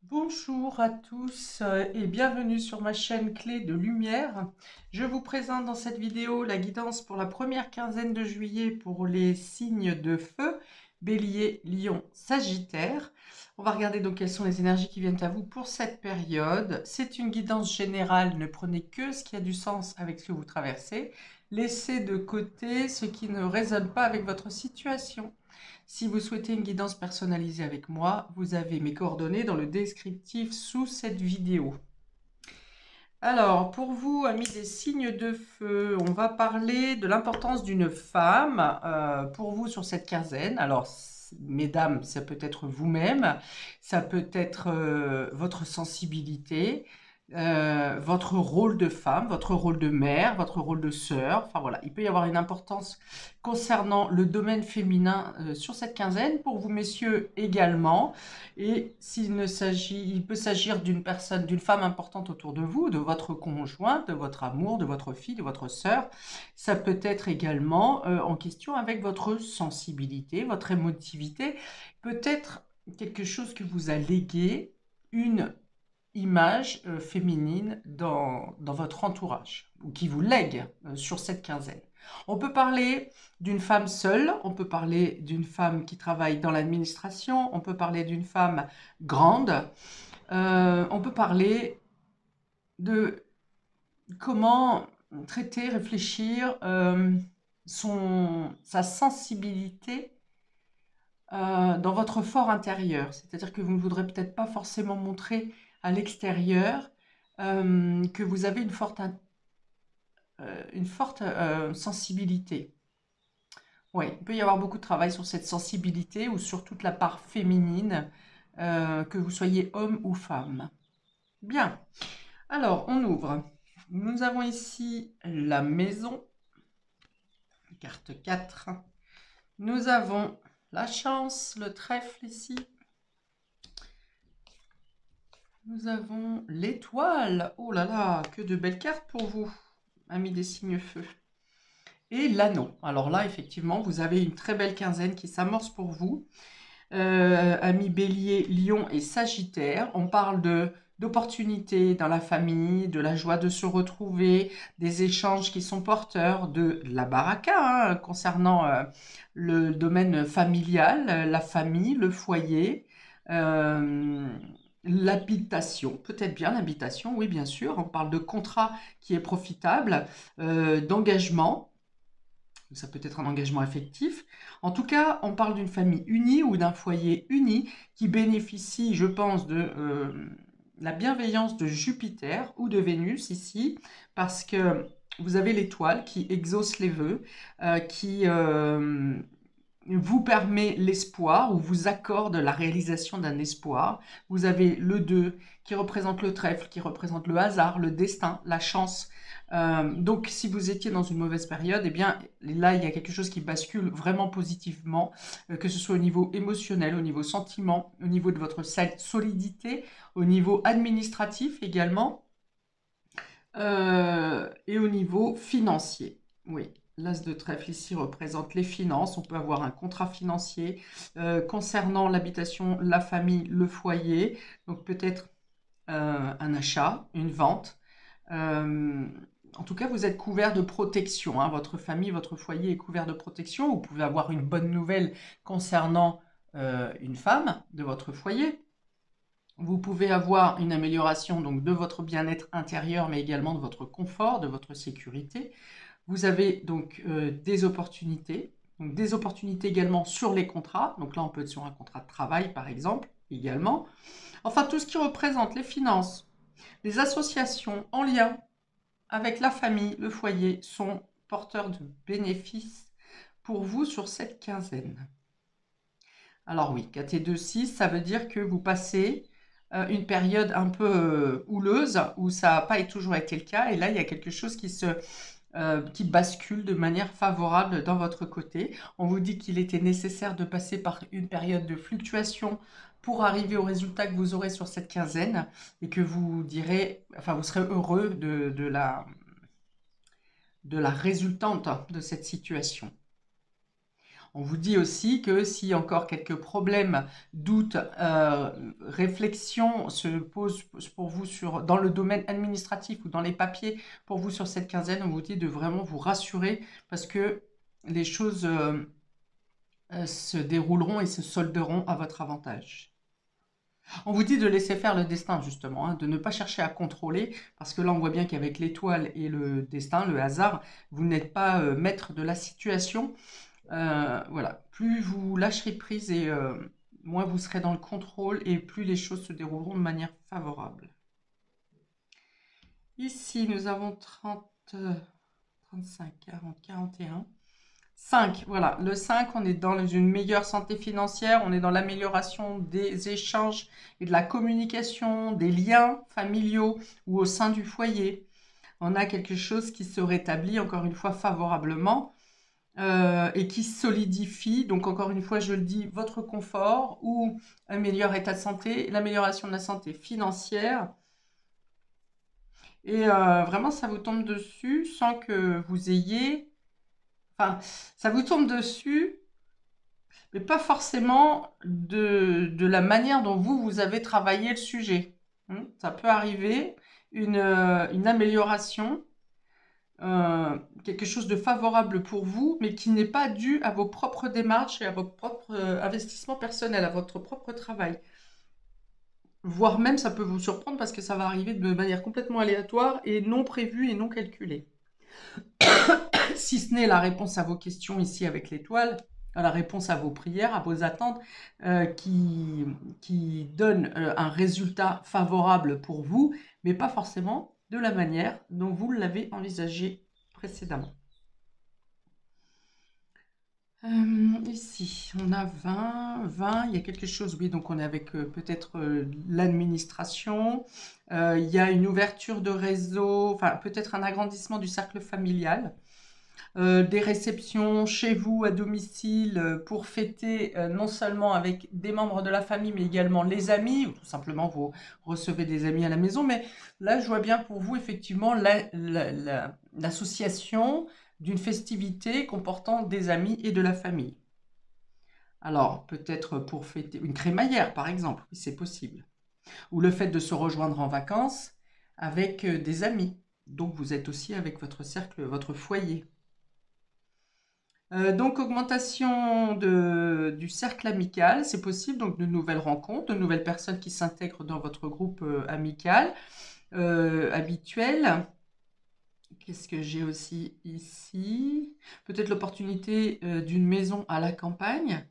Bonjour à tous et bienvenue sur ma chaîne Clé de Lumière. Je vous présente dans cette vidéo la guidance pour la première quinzaine de juillet pour les signes de feu, Bélier, Lion, Sagittaire. On va regarder donc quelles sont les énergies qui viennent à vous pour cette période. C'est une guidance générale, ne prenez que ce qui a du sens avec ce que vous traversez. Laissez de côté ce qui ne résonne pas avec votre situation. Si vous souhaitez une guidance personnalisée avec moi, vous avez mes coordonnées dans le descriptif sous cette vidéo. Alors, pour vous, amis des signes de feu, on va parler de l'importance d'une femme pour vous sur cette quinzaine. Alors, mesdames, ça peut être vous-même, ça peut être votre sensibilité, votre rôle de femme, votre rôle de mère, votre rôle de sœur. Enfin voilà, il peut y avoir une importance concernant le domaine féminin sur cette quinzaine. Pour vous, messieurs, également. Et il peut s'agir d'une personne, d'une femme importante autour de vous, de votre conjoint, de votre amour, de votre fille, de votre sœur. Ça peut être également en question avec votre sensibilité, votre émotivité. Peut-être quelque chose que vous a légué, une image féminine dans votre entourage, ou qui vous lègue sur cette quinzaine. On peut parler d'une femme seule, on peut parler d'une femme qui travaille dans l'administration, on peut parler d'une femme grande, on peut parler de comment traiter, réfléchir sa sensibilité dans votre fort intérieur. C'est-à-dire que vous ne voudrez peut-être pas forcément montrer à l'extérieur que vous avez une forte sensibilité. Oui, il peut y avoir beaucoup de travail sur cette sensibilité ou sur toute la part féminine, que vous soyez homme ou femme. Bien, alors on ouvre. Nous avons ici la maison, carte 4. Nous avons la chance, le trèfle ici. Nous avons l'étoile. Oh là là, que de belles cartes pour vous, amis des signes feu. Et l'anneau. Alors là, effectivement, vous avez une très belle quinzaine qui s'amorce pour vous. Amis Bélier, Lion et Sagittaire. On parle d'opportunités dans la famille, de la joie de se retrouver, des échanges qui sont porteurs, de la baraka concernant le domaine familial, la famille, le foyer. L'habitation, peut-être bien l'habitation, oui bien sûr, on parle de contrat qui est profitable, d'engagement, ça peut être un engagement affectif. En tout cas, on parle d'une famille unie ou d'un foyer uni qui bénéficie, je pense, de la bienveillance de Jupiter ou de Vénus ici, parce que vous avez l'étoile qui exauce les vœux, qui vous permet l'espoir ou vous accorde la réalisation d'un espoir. Vous avez le 2 qui représente le trèfle, qui représente le hasard, le destin, la chance. Donc si vous étiez dans une mauvaise période, eh bien là il y a quelque chose qui bascule vraiment positivement, que ce soit au niveau émotionnel, au niveau sentiment, au niveau de votre solidité, au niveau administratif également, et au niveau financier. Oui, l'as de trèfle ici représente les finances. On peut avoir un contrat financier concernant l'habitation, la famille, le foyer. Donc peut-être un achat, une vente. En tout cas, vous êtes couvert de protection, hein. Votre famille, votre foyer est couvert de protection. Vous pouvez avoir une bonne nouvelle concernant une femme de votre foyer. Vous pouvez avoir une amélioration donc de votre bien-être intérieur, mais également de votre confort, de votre sécurité. Vous avez donc des opportunités. Donc des opportunités également sur les contrats. Donc là, on peut être sur un contrat de travail, par exemple, également. Enfin, tout ce qui représente les finances, les associations en lien avec la famille, le foyer, sont porteurs de bénéfices pour vous sur cette quinzaine. Alors oui, 4 et 2, 6, ça veut dire que vous passez une période un peu houleuse où ça n'a pas toujours été le cas. Et là, il y a quelque chose qui bascule de manière favorable dans votre côté. On vous dit qu'il était nécessaire de passer par une période de fluctuation pour arriver au résultat que vous aurez sur cette quinzaine et que vous direz, enfin vous serez heureux de la résultante de cette situation. On vous dit aussi que si encore quelques problèmes, doutes, réflexions se posent pour vous dans le domaine administratif ou dans les papiers pour vous sur cette quinzaine, on vous dit de vraiment vous rassurer parce que les choses se dérouleront et se solderont à votre avantage. On vous dit de laisser faire le destin, justement, hein, de ne pas chercher à contrôler, parce que là, on voit bien qu'avec l'étoile et le destin, le hasard, vous n'êtes pas maître de la situation. Voilà, plus vous lâcherez prise et moins vous serez dans le contrôle et plus les choses se dérouleront de manière favorable. Ici, nous avons 30, 35, 40, 41. 5, voilà. Le 5, on est dans une meilleure santé financière, on est dans l'amélioration des échanges et de la communication, des liens familiaux ou au sein du foyer. On a quelque chose qui se rétablit, encore une fois, favorablement et qui solidifie, donc encore une fois, je le dis, votre confort ou un meilleur état de santé, l'amélioration de la santé financière. Et vraiment, ça vous tombe dessus sans que vous ayez... Enfin, ça vous tombe dessus, mais pas forcément de la manière dont vous avez travaillé le sujet. Ça peut arriver, une amélioration, quelque chose de favorable pour vous, mais qui n'est pas dû à vos propres démarches et à vos propres investissements personnels, à votre propre travail. Voire même, ça peut vous surprendre parce que ça va arriver de manière complètement aléatoire et non prévue et non calculée. Si ce n'est la réponse à vos questions ici avec l'étoile, la réponse à vos prières, à vos attentes, qui donne un résultat favorable pour vous, mais pas forcément de la manière dont vous l'avez envisagé précédemment. Ici, on a 20, il y a quelque chose, oui, donc on est avec peut-être l'administration, il y a une ouverture de réseau, enfin peut-être un agrandissement du cercle familial. Des réceptions chez vous à domicile pour fêter non seulement avec des membres de la famille mais également les amis, ou tout simplement vous recevez des amis à la maison. Mais là, je vois bien pour vous effectivement l'association d'une festivité comportant des amis et de la famille. Alors, peut-être pour fêter une crémaillère, par exemple, oui, c'est possible. Ou le fait de se rejoindre en vacances avec des amis. Donc, vous êtes aussi avec votre cercle, votre foyer. Donc, augmentation du cercle amical, c'est possible, donc de nouvelles rencontres, de nouvelles personnes qui s'intègrent dans votre groupe amical habituel. Qu'est-ce que j'ai aussi ici? Peut-être l'opportunité d'une maison à la campagne,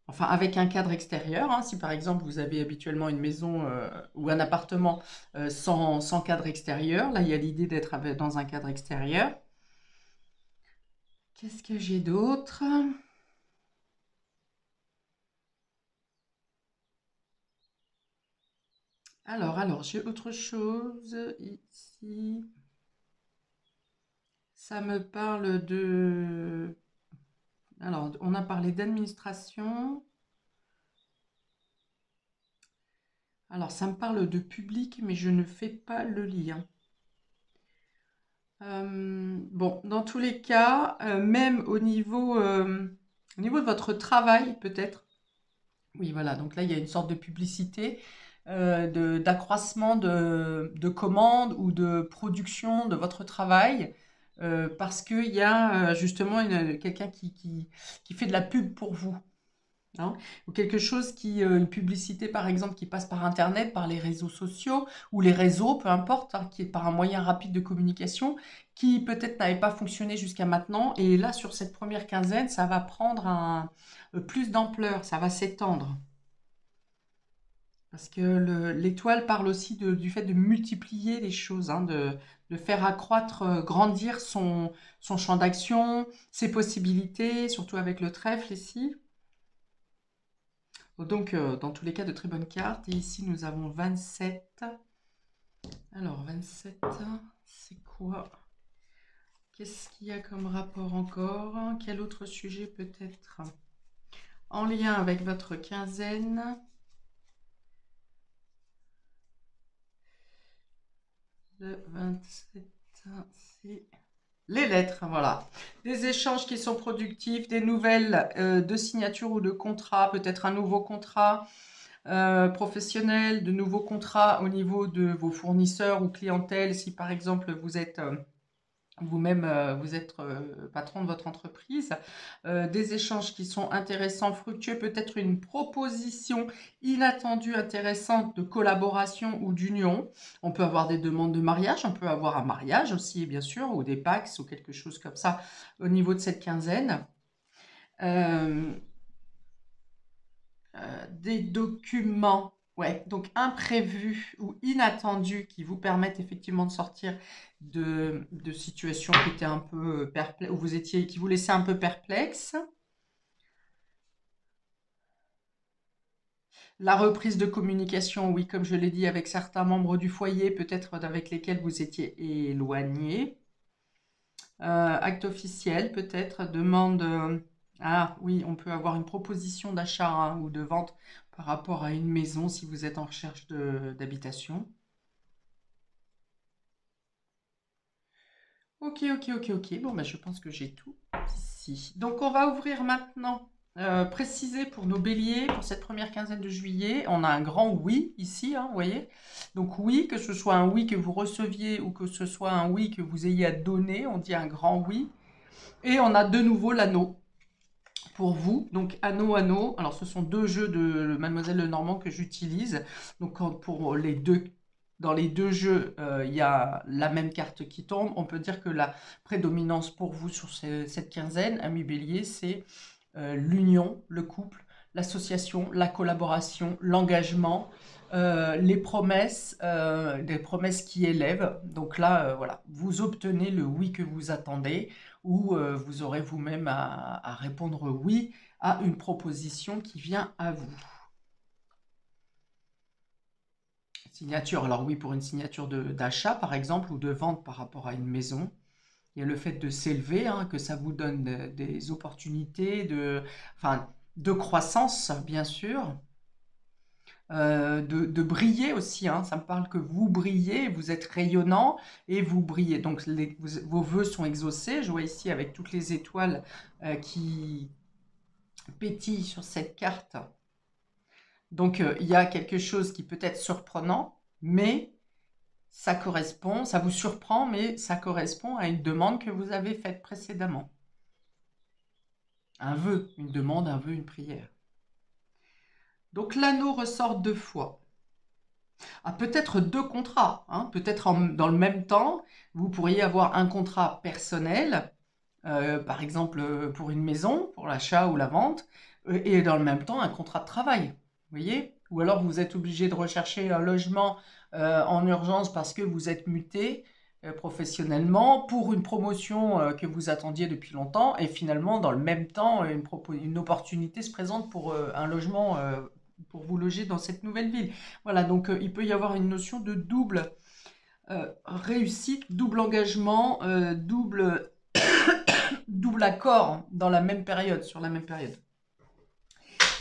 enfin avec un cadre extérieur, hein. Si par exemple vous avez habituellement une maison ou un appartement sans cadre extérieur, là il y a l'idée d'être dans un cadre extérieur. Qu'est-ce que j'ai d'autre? Alors, j'ai autre chose ici. Ça me parle de... Alors, on a parlé d'administration. Alors, ça me parle de public, mais je ne fais pas le lien. Bon, dans tous les cas, même au niveau de votre travail, peut-être. Oui, voilà, donc là, il y a une sorte de publicité, d'accroissement de commandes ou de production de votre travail, parce qu'il y a justement quelqu'un qui fait de la pub pour vous. Hein, ou quelque chose une publicité par exemple qui passe par Internet, par les réseaux sociaux ou les réseaux, peu importe, hein, qui est par un moyen rapide de communication, qui peut-être n'avait pas fonctionné jusqu'à maintenant. Et là, sur cette première quinzaine, ça va prendre plus d'ampleur, ça va s'étendre. Parce que l'étoile parle aussi du fait de multiplier les choses, hein, de faire accroître, grandir son champ d'action, ses possibilités, surtout avec le trèfle ici. Donc, dans tous les cas, de très bonnes cartes. Et ici, nous avons 27. Alors, 27, c'est quoi? Qu'est-ce qu'il y a comme rapport encore? Quel autre sujet peut-être en lien avec votre quinzaine? Le 27, c'est Les lettres, voilà. Des échanges qui sont productifs, des nouvelles de signature ou de contrat, peut-être un nouveau contrat professionnel, de nouveaux contrats au niveau de vos fournisseurs ou clientèle, si par exemple vous êtes vous-même, vous êtes patron de votre entreprise, des échanges qui sont intéressants, fructueux, peut-être une proposition inattendue, intéressante de collaboration ou d'union. On peut avoir des demandes de mariage, on peut avoir un mariage aussi, bien sûr, ou des PACS ou quelque chose comme ça au niveau de cette quinzaine. Euh, des documents, ouais, donc imprévus ou inattendus qui vous permettent effectivement de sortir de situations qui étaient un peu perplexes, où vous étiez, qui vous laissaient un peu perplexe. La reprise de communication, oui, comme je l'ai dit, avec certains membres du foyer, peut-être avec lesquels vous étiez éloigné. Acte officiel, peut-être, demande. Ah oui, on peut avoir une proposition d'achat hein, ou de vente par rapport à une maison si vous êtes en recherche d'habitation. Ok, ok, ok, ok. Bon, bah, je pense que j'ai tout ici. Donc, on va ouvrir maintenant. Préciser pour nos béliers, pour cette première quinzaine de juillet, on a un grand oui ici, hein, vous voyez. Donc oui, que ce soit un oui que vous receviez ou que ce soit un oui que vous ayez à donner, on dit un grand oui. Et on a de nouveau l'anneau pour vous. Donc anneau, anneau. Alors ce sont deux jeux de Mademoiselle Lenormand que j'utilise. Donc pour les deux, dans les deux jeux, il y a la même carte qui tombe. On peut dire que la prédominance pour vous sur cette quinzaine, amis bélier, c'est l'union, le couple, l'association, la collaboration, l'engagement, les promesses, des promesses qui élèvent. Donc là, voilà, vous obtenez le oui que vous attendez ou vous aurez vous-même à répondre oui à une proposition qui vient à vous. Signature, alors oui, pour une signature d'achat par exemple ou de vente par rapport à une maison. Il y a le fait de s'élever, hein, que ça vous donne des opportunités enfin, de croissance, bien sûr, de briller aussi. Hein, ça me parle que vous brillez, vous êtes rayonnant et vous brillez. Donc vos vœux sont exaucés. Je vois ici avec toutes les étoiles qui pétillent sur cette carte. Donc il y a quelque chose qui peut être surprenant, mais ça correspond, ça vous surprend, mais ça correspond à une demande que vous avez faite précédemment. Un vœu, une demande, un vœu, une prière. Donc l'anneau ressort deux fois. Ah, peut-être deux contrats, hein. Peut-être dans le même temps, vous pourriez avoir un contrat personnel, par exemple pour une maison, pour l'achat ou la vente, et dans le même temps un contrat de travail. Vous voyez? Ou alors vous êtes obligé de rechercher un logement en urgence parce que vous êtes muté professionnellement pour une promotion que vous attendiez depuis longtemps, et finalement dans le même temps une opportunité se présente pour un logement pour vous loger dans cette nouvelle ville. Voilà, donc il peut y avoir une notion de double réussite, double engagement, double accord dans la même période, sur la même période.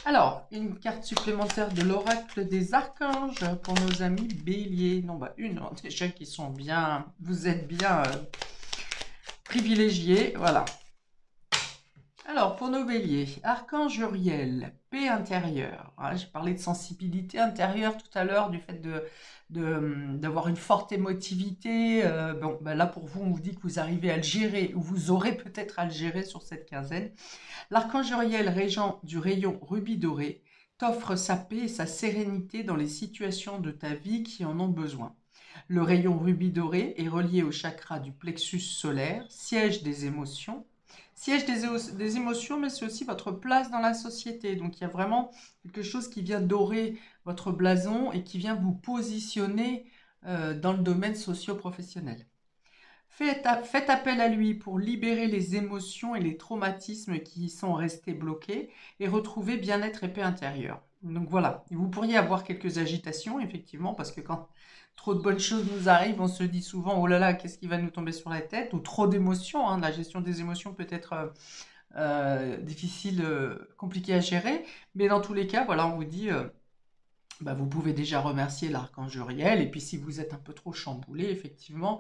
Alors, une carte supplémentaire de l'oracle des archanges pour nos amis béliers. Non, bah une, déjà qui sont bien, vous êtes bien privilégiés, voilà. Alors, pour nos béliers, archange Uriel, paix intérieure. Hein, j'ai parlé de sensibilité intérieure tout à l'heure, du fait d'avoir une forte émotivité. Bon, ben là, pour vous, on vous dit que vous arrivez à le gérer, ou vous aurez peut-être à le gérer sur cette quinzaine. L'archange Uriel, régent du rayon rubis doré, t'offre sa paix et sa sérénité dans les situations de ta vie qui en ont besoin. Le rayon rubis doré est relié au chakra du plexus solaire, siège des émotions, des émotions, mais c'est aussi votre place dans la société. Donc il y a vraiment quelque chose qui vient dorer votre blason et qui vient vous positionner dans le domaine socio-professionnel. Faites appel à lui pour libérer les émotions et les traumatismes qui sont restés bloqués et retrouver bien-être et paix intérieure. Donc voilà, vous pourriez avoir quelques agitations, effectivement, parce que quand trop de bonnes choses nous arrivent, on se dit souvent, oh là là, qu'est-ce qui va nous tomber sur la tête? Ou trop d'émotions, hein, la gestion des émotions peut être difficile, compliquée à gérer. Mais dans tous les cas, voilà, on vous dit, bah, vous pouvez déjà remercier l'archange Uriel. Et puis si vous êtes un peu trop chamboulé, effectivement,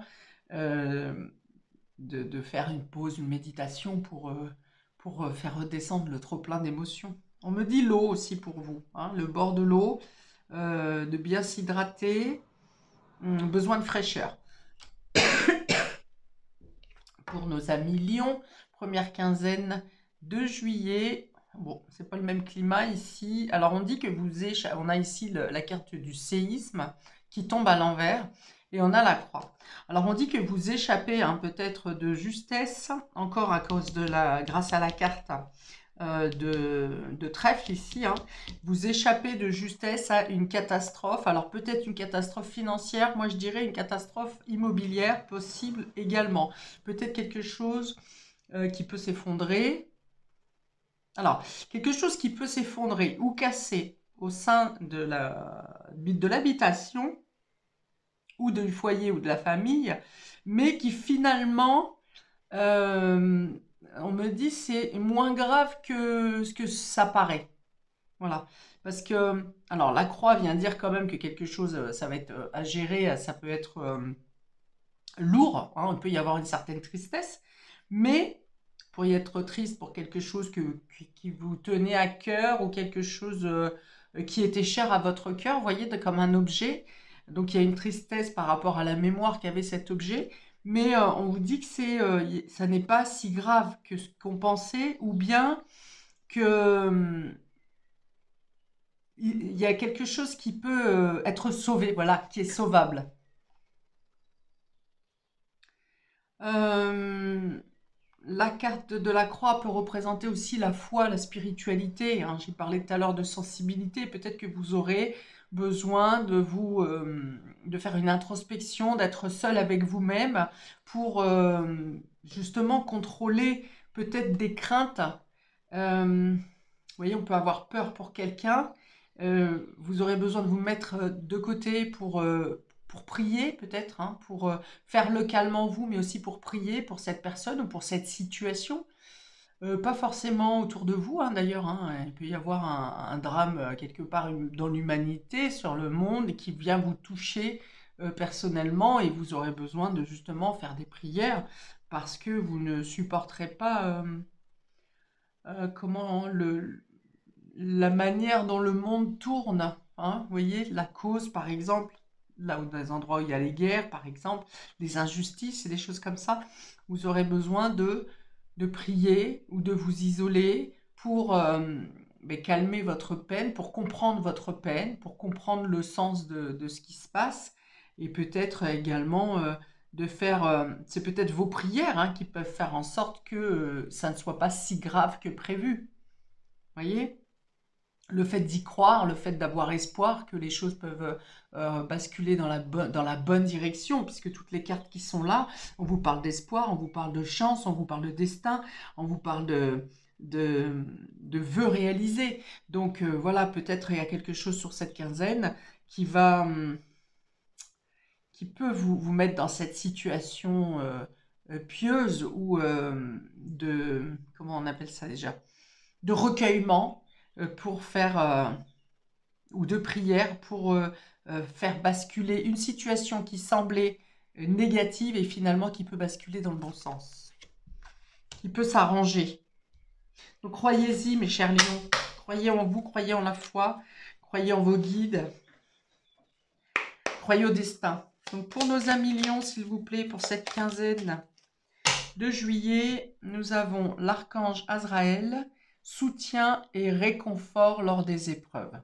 de faire une pause, une méditation pour faire redescendre le trop-plein d'émotions. On me dit l'eau aussi pour vous, hein, le bord de l'eau, de bien s'hydrater, besoin de fraîcheur. Pour nos amis Lion, première quinzaine de juillet. Bon, c'est pas le même climat ici. Alors, on dit que on a ici la carte du séisme qui tombe à l'envers et on a la croix. Alors, on dit que vous échappez peut-être de justesse, encore à cause grâce à la carte de trèfle ici, vous échappez de justesse à une catastrophe. Alors peut-être une catastrophe financière, moi je dirais une catastrophe immobilière possible également. Peut-être quelque chose qui peut s'effondrer. Alors, quelque chose qui peut s'effondrer ou casser au sein de l'habitation ou du foyer ou de la famille, mais qui finalement on me dit c'est moins grave que ce que ça paraît. Voilà. Parce que, alors la croix vient dire quand même que quelque chose, ça va être à gérer, ça peut être lourd, il peut y avoir une certaine tristesse, mais pour y être triste pour quelque chose qui vous tenait à cœur ou quelque chose qui était cher à votre cœur, vous voyez, comme un objet. Donc il y a une tristesse par rapport à la mémoire qu'avait cet objet, mais on vous dit que ça n'est pas si grave que ce qu'on pensait, ou bien que il y a quelque chose qui peut être sauvé, voilà, qui est sauvable. La carte de la croix peut représenter aussi la foi, la spiritualité. J'ai parlé tout à l'heure de sensibilité. Peut-être que vous aurez besoin de faire une introspection, d'être seul avec vous-même pour justement contrôler peut-être des craintes. Vous voyez, on peut avoir peur pour quelqu'un. Vous aurez besoin de vous mettre de côté pour prier peut-être, pour faire localement vous, mais aussi pour prier pour cette personne ou pour cette situation. Pas forcément autour de vous, d'ailleurs. Il peut y avoir un drame quelque part dans l'humanité, sur le monde, qui vient vous toucher personnellement, et vous aurez besoin de justement faire des prières parce que vous ne supporterez pas comment la manière dont le monde tourne. Vous voyez, la cause, par exemple, là où dans les endroits où il y a les guerres, par exemple, les injustices et des choses comme ça, vous aurez besoin de prier ou de vous isoler pour calmer votre peine, pour comprendre votre peine, pour comprendre le sens de ce qui se passe, et peut-être également de faire, c'est peut-être vos prières qui peuvent faire en sorte que ça ne soit pas si grave que prévu. Voyez, le fait d'y croire, le fait d'avoir espoir que les choses peuvent basculer dans la bonne direction, puisque toutes les cartes qui sont là, on vous parle d'espoir, on vous parle de chance, on vous parle de destin, on vous parle de vœux réalisés. Donc voilà, peut-être il y a quelque chose sur cette quinzaine qui peut vous mettre dans cette situation pieuse ou comment on appelle ça déjà, de recueillement pour faire, ou de prière pour faire basculer une situation qui semblait négative et finalement qui peut basculer dans le bon sens, qui peut s'arranger. Donc croyez-y mes chers lions, croyez en vous, croyez en la foi, croyez en vos guides, croyez au destin. Donc pour nos amis lions, s'il vous plaît, pour cette quinzaine de juillet, nous avons l'archange Azraël, soutien et réconfort lors des épreuves.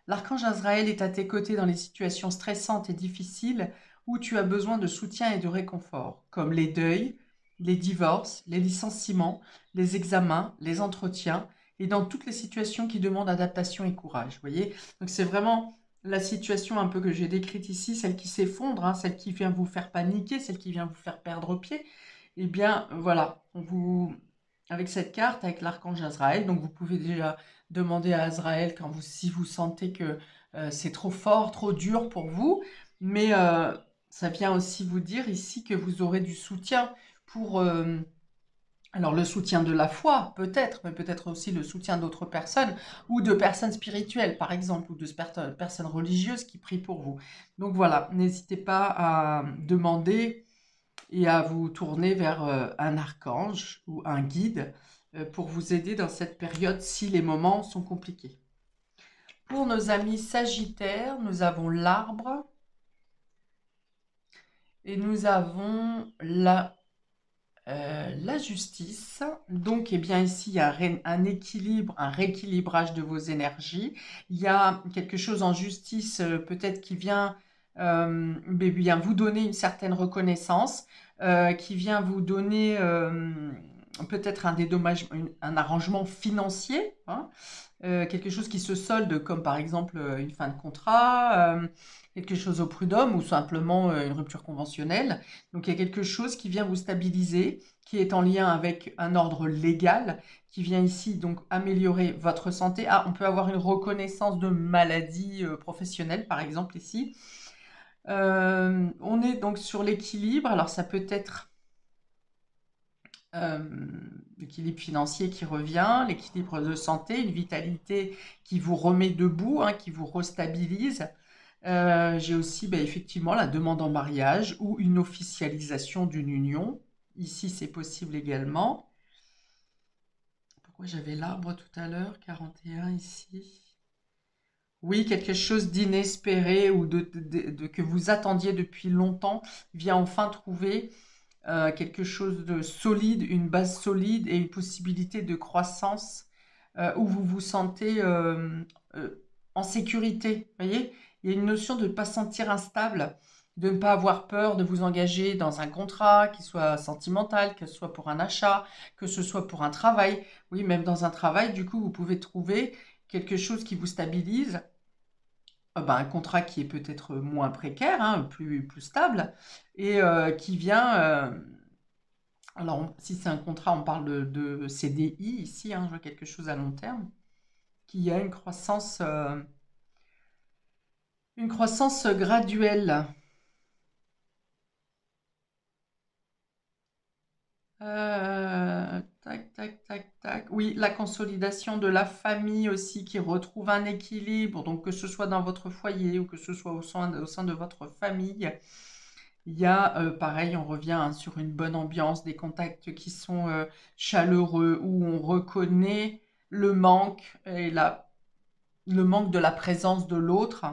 L'archange Azraël est à tes côtés dans les situations stressantes et difficiles où tu as besoin de soutien et de réconfort, comme les deuils, les divorces, les licenciements, les examens, les entretiens, et dans toutes les situations qui demandent adaptation et courage. Vous voyez, donc c'est vraiment la situation un peu que j'ai décrite ici, celle qui s'effondre, celle qui vient vous faire paniquer, celle qui vient vous faire perdre pied. Eh bien, voilà, avec cette carte, avec l'archange Azraël, donc vous pouvez déjà demander à Azraël si vous sentez que c'est trop fort, trop dur pour vous, mais ça vient aussi vous dire ici que vous aurez du soutien pour, alors le soutien de la foi peut-être, mais peut-être aussi le soutien d'autres personnes, ou de personnes spirituelles par exemple, ou de personnes religieuses qui prient pour vous. Donc voilà, n'hésitez pas à demander et à vous tourner vers un archange ou un guide pour vous aider dans cette période si les moments sont compliqués. Pour nos amis sagittaires, nous avons l'arbre et nous avons la justice. Donc, eh bien, ici, il y a un équilibre, un rééquilibrage de vos énergies. Il y a quelque chose en justice, peut-être qui vient bien vous donner une certaine reconnaissance, qui vient vous donner peut-être un dédommagement, un arrangement financier, hein, quelque chose qui se solde, comme par exemple une fin de contrat, quelque chose au prud'homme ou simplement une rupture conventionnelle. Donc il y a quelque chose qui vient vous stabiliser, qui est en lien avec un ordre légal, qui vient ici donc améliorer votre santé. Ah, on peut avoir une reconnaissance de maladie professionnelle, par exemple ici. On est donc sur l'équilibre. Alors ça peut être l'équilibre financier qui revient, l'équilibre de santé, une vitalité qui vous remet debout, hein, qui vous restabilise. J'ai aussi effectivement la demande en mariage ou une officialisation d'une union. Ici, c'est possible également. Pourquoi j'avais l'arbre tout à l'heure? 41 ici. Oui, quelque chose d'inespéré ou que vous attendiez depuis longtemps vient enfin trouver quelque chose de solide, une base solide et une possibilité de croissance où vous vous sentez en sécurité. Vous voyez, il y a une notion de ne pas se sentir instable, de ne pas avoir peur de vous engager dans un contrat, qu'il soit sentimental, que ce soit pour un achat, que ce soit pour un travail. Oui, même dans un travail, du coup, vous pouvez trouver quelque chose qui vous stabilise. Un contrat qui est peut-être moins précaire, hein, plus stable, et qui vient alors, si c'est un contrat, on parle de CDI ici, hein, je vois quelque chose à long terme, qui a une croissance graduelle. Tac, tac, tac, tac. Oui, la consolidation de la famille aussi qui retrouve un équilibre, donc que ce soit dans votre foyer ou que ce soit au sein de votre famille. Il y a, pareil, on revient hein, sur une bonne ambiance, des contacts qui sont chaleureux, où on reconnaît le manque le manque de la présence de l'autre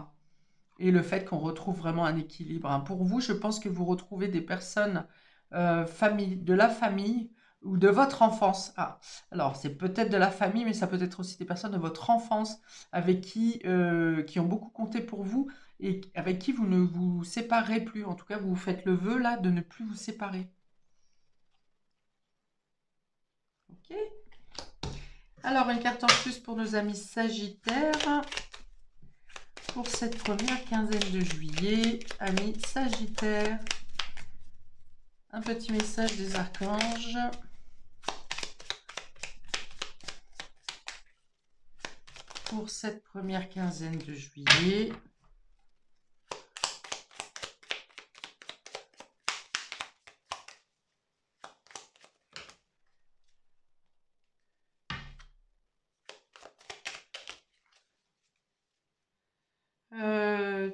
et le fait qu'on retrouve vraiment un équilibre, hein. Pour vous, je pense que vous retrouvez des personnes de la famille ou de votre enfance. Ah, alors c'est peut-être de la famille, mais ça peut être aussi des personnes de votre enfance avec qui ont beaucoup compté pour vous et avec qui vous ne vous séparez plus. En tout cas, vous faites le vœu là de ne plus vous séparer. Ok. Alors, une carte en plus pour nos amis Sagittaires. Pour cette première quinzaine de juillet, amis Sagittaires. Un petit message des archanges. Pour cette première quinzaine de juillet.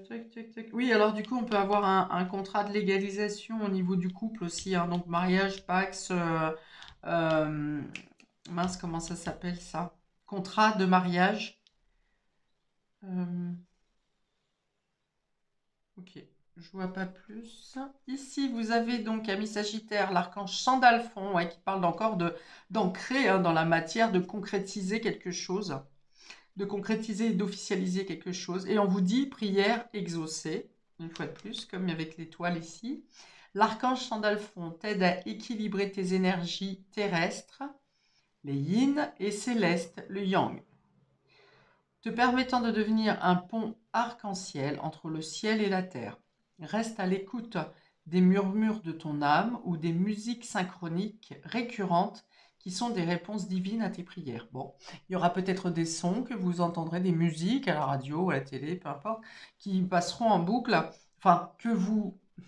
Tac, tac, tac. Oui, alors du coup, on peut avoir un contrat de légalisation au niveau du couple aussi, hein, donc mariage, Pax, euh, mince, comment ça s'appelle ça? Contrat de mariage. Ok, je vois pas plus. Ici, vous avez donc, ami Sagittaire, l'archange Sandalphon, ouais, qui parle encore d'ancrer hein, dans la matière, de concrétiser quelque chose, de concrétiser et d'officialiser quelque chose. Et on vous dit prière exaucée, une fois de plus, comme avec l'étoile ici. L'archange Sandalphon t'aide à équilibrer tes énergies terrestres, les yin, et célestes, le yang, te permettant de devenir un pont arc-en-ciel entre le ciel et la terre. Reste à l'écoute des murmures de ton âme ou des musiques synchroniques récurrentes qui sont des réponses divines à tes prières. Bon, il y aura peut-être des sons que vous entendrez, des musiques à la radio, à la télé, peu importe, qui passeront en boucle, enfin,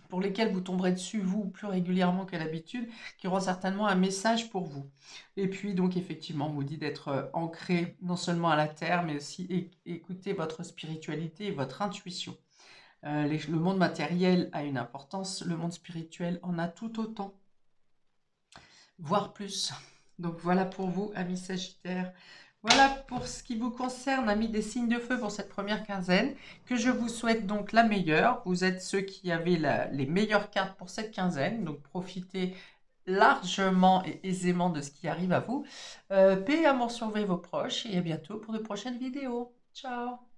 pour lesquels vous tomberez dessus, vous, plus régulièrement qu'à l'habitude, qui auront certainement un message pour vous. Et puis, donc, effectivement, on vous dit d'être ancré non seulement à la terre, mais aussi écouter votre spiritualité et votre intuition. Le monde matériel a une importance, le monde spirituel en a tout autant, voire plus. Donc voilà pour vous, amis Sagittaires. Voilà pour ce qui vous concerne, amis des signes de feu pour cette première quinzaine, que je vous souhaite donc la meilleure. Vous êtes ceux qui avaient les meilleures cartes pour cette quinzaine, donc profitez largement et aisément de ce qui arrive à vous. Paix et amour sur vous et vos proches, et à bientôt pour de prochaines vidéos. Ciao!